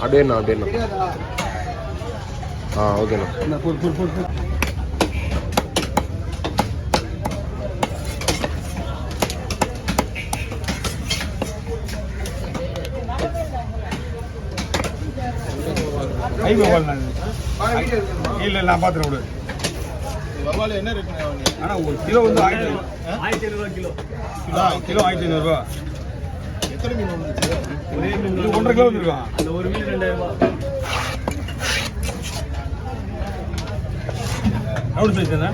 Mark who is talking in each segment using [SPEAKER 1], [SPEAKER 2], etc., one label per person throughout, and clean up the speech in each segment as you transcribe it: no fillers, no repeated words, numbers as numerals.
[SPEAKER 1] அப்படியேண்ணா ஓகேண்ணா.
[SPEAKER 2] இல்லை நான் பார்த்துறேன் விடு. என்ன ரேட்? ஆனால் ஒரு கிலோ வந்து 1500 கிலோ 1500 எத்தனை மீன் வந்துச்சு? ஒரே மீன் 1.5 கிலோ வந்துருக்கான். அந்த ஒரு மீன் 2000 ரவுண்ட் சைஸ் தானே?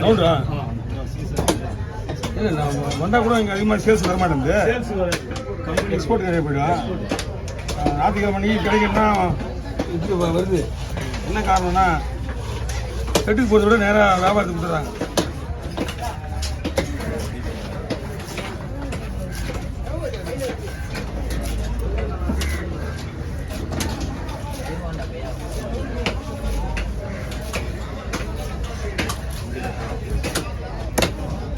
[SPEAKER 2] ரவுண்டா? இல்லை நான் வந்தால் கூட இங்கே அதிகமாக சேல்ஸ் வர மாட்டேங்குது. எக்ஸ்போர்ட் நிறைய போய்டும். ஞாயிற்றுக்கிழமை மணிக்கு கிடைக்குன்னா இப்படி வருது. என்ன காரணம்னா செட்டுக்கு போகிறத விட நேராக வியாபாரத்துக்கு கொடுத்துறாங்க.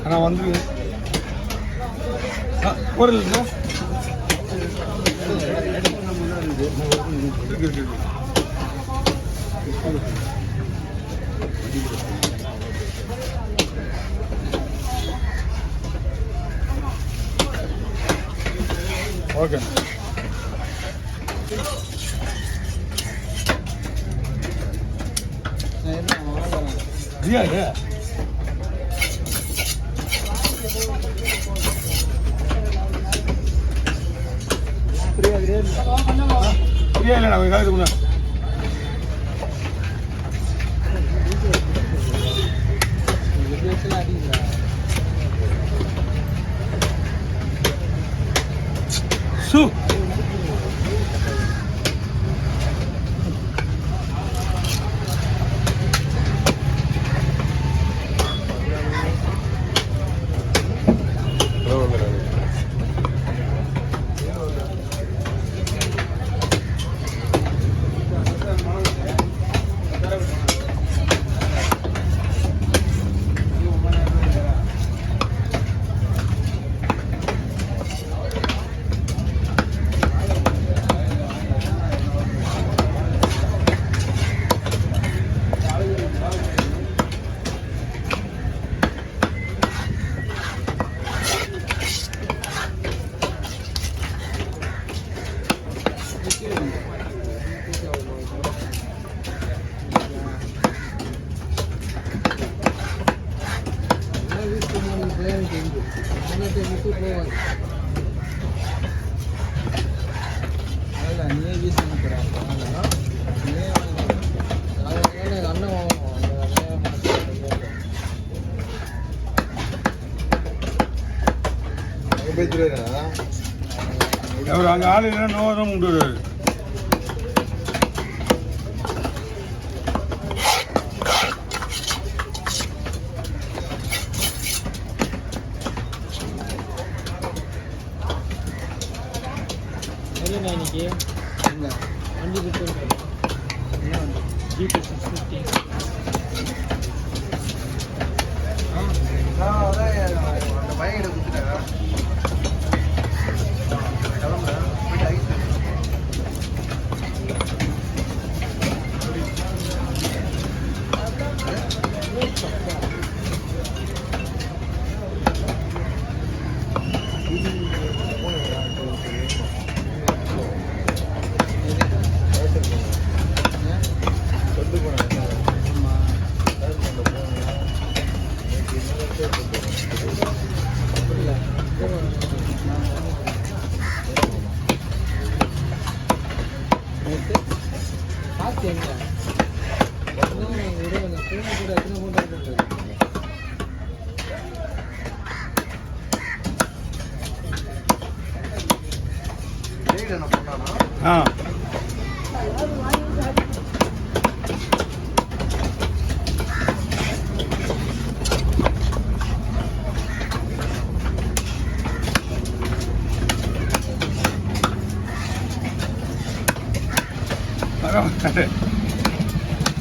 [SPEAKER 2] ஆனால் வந்து ஒரு ஓகே பிரியாணி பிரியாணி நான் காய்ச்சி சு அங்கே ஆள் இல்லைன்னா நோரம் உண்டு.
[SPEAKER 3] இன்னைக்கு வண்டி ஜிபி 650
[SPEAKER 4] அந்த பையன் கொடுத்துட்டாங்க.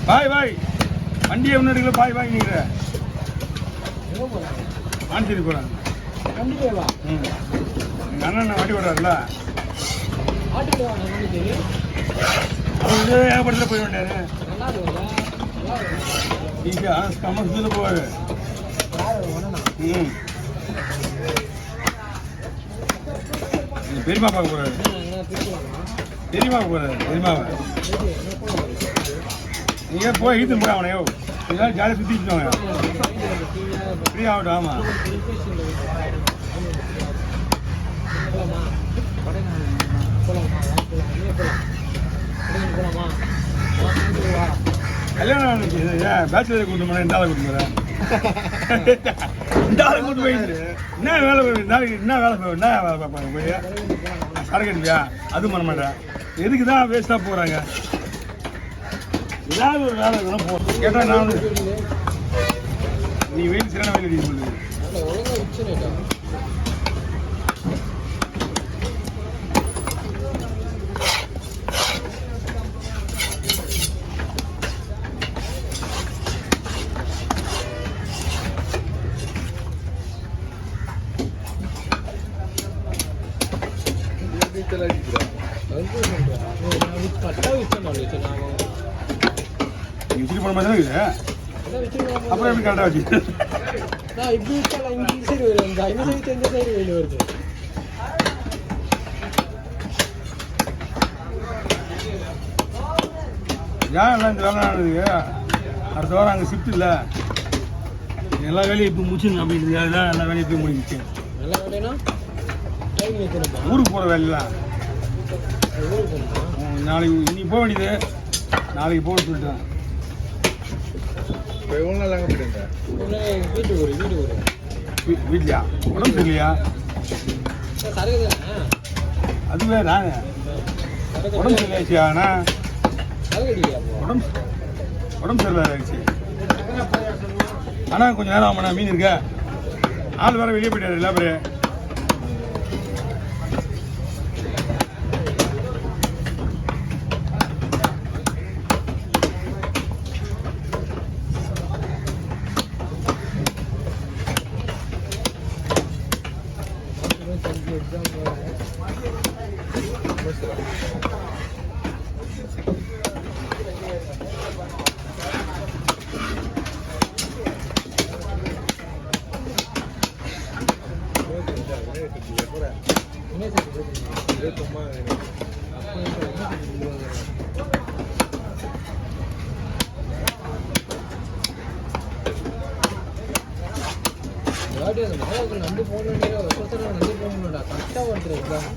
[SPEAKER 2] பாய் பாய் வண்டியை முன்னாடி பாய் பாய் நீங்க மாஞ்சிட்டு போறாங்க.
[SPEAKER 3] கண்டிப்பா
[SPEAKER 2] எங்கள் அண்ணன் வண்டி ஓடுறாருல ஏகப்படத்தில் போய் வேண்டாரு
[SPEAKER 3] நல்லா இருக்குல்ல நல்லா இருக்கு
[SPEAKER 2] நீங்கள் கமர்ஷியலில் போவார் ம் பெரியமா பார்க்க போகிறாரு பெரியமா போகிறாரு பெரியமாவை நீங்கள் போய் ஈத்து போய் அவனையோ இதெல்லாம் ஜாலியாக சுற்றிட்டு வாங்க ஃப்ரீ ஆகட்டும் ஆமாம் கல்யாணம் ஆனிச்சு ஏன் பேச்சுலர் கூட்டு போனேன் இந்த ஆளை கூட்டு போகிறேன் இந்த ஆளை கூட்டு போயிட்டு என்ன வேலை என்ன வேலை பார்ப்பாங்க போய் சரக்கு அடிப்பியா அது பண்ண மாட்டேன் எதுக்கு தான் வேஸ்ட்டாக போகிறாங்க ஏதாவது ஒரு வேலை இதெல்லாம் போகிறோம் கேட்டால் நான் நீ வெயில் சிறன வெயில் அடிக்க சொல்லுது விசிறி போன மாதிரி தான் இருக்குது அப்புறம் எப்படி கரெக்டாக வச்சு
[SPEAKER 3] இப்படி விட்டால இங்கே சைடு வரும் இந்த சைடு தெரிஞ்ச சைடு வெளியே வருது
[SPEAKER 2] ஏன் எல்லாம் இந்த வேலை நடக்குது அடுத்த வாரம் அங்கே ஷிஃப்ட் இல்லை எல்லா வேலையும் இப்போ முடிச்சுங்க அப்படின்னு அதுதான் எல்லா வேலையும் இப்போ முடிஞ்சிச்சு
[SPEAKER 3] எல்லா வேலைனா டைம் வைக்கணுமா
[SPEAKER 2] ஊருக்கு போகிற வேலையெல்லாம் நாளைக்கு இன்னைக்கு போக வேண்டியது நாளைக்கு போக சொல்லிட்டேன்
[SPEAKER 4] இப்போ எவ்வளோ நாள் அங்கே போயிடுங்க
[SPEAKER 3] வீட்டுக்கு வரும்
[SPEAKER 2] வீட்லையா உடம்பு சரியில்லையா
[SPEAKER 3] சரக்கு தானே
[SPEAKER 2] அதுவே நான் உடம்பு சரியாச்சு ஆனால்
[SPEAKER 3] சரக்கு அடிக்கலாம்
[SPEAKER 2] உடம்பு சரியில்லை ஆயிடுச்சு ஆனால் கொஞ்சம் நேரம் ஆமாண்ணா மீன் இருக்க ஆள் வேறு வெளியே போயிட்டாரு எல்லா பேர்
[SPEAKER 3] நம்பி போகணும் நம்பி போகணும்டா கரெக்டாக ஒருத்தர் எக்ஸாம்